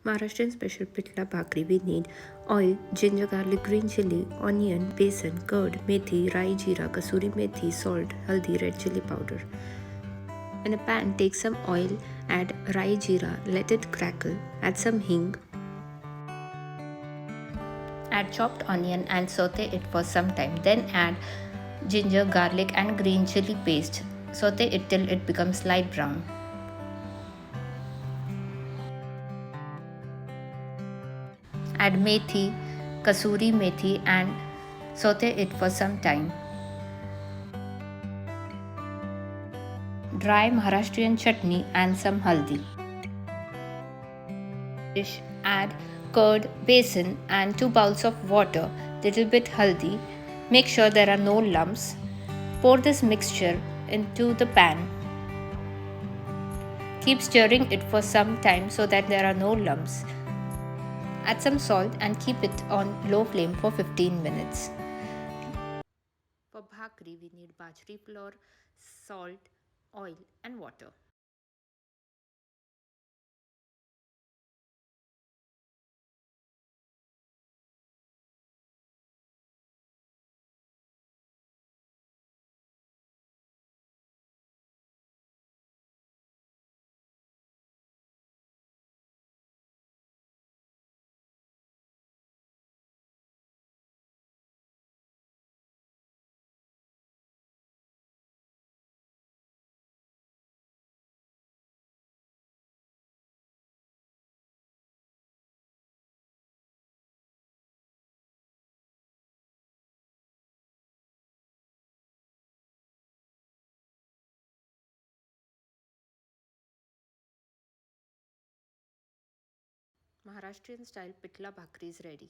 Maharashtrian special PitlaBhakhari, we need oil, ginger-garlic-green-chilli, onion, besan, curd, methi, rai, jeera, kasuri methi, salt, haldi, red chili powder. In a pan, take some oil, add rai, jeera, let it crackle, add some hing. Add chopped onion and saute it for some time. Then add ginger, garlic and green chili paste. Saute it till it becomes light brown. Add methi, kasuri methi and saute it for some time. Dry Maharashtrian chutney and some haldi. Dish, add curd, besan and 2 bowls of water, little bit haldi. Make sure there are no lumps. Pour this mixture into the pan. Keep stirring it for some time so that there are no lumps. Add some salt and keep it on low flame for 15 minutes. For bhakhari, we need bajri flour, salt, oil and water. Maharashtrian style Pitla Bhakhari is ready.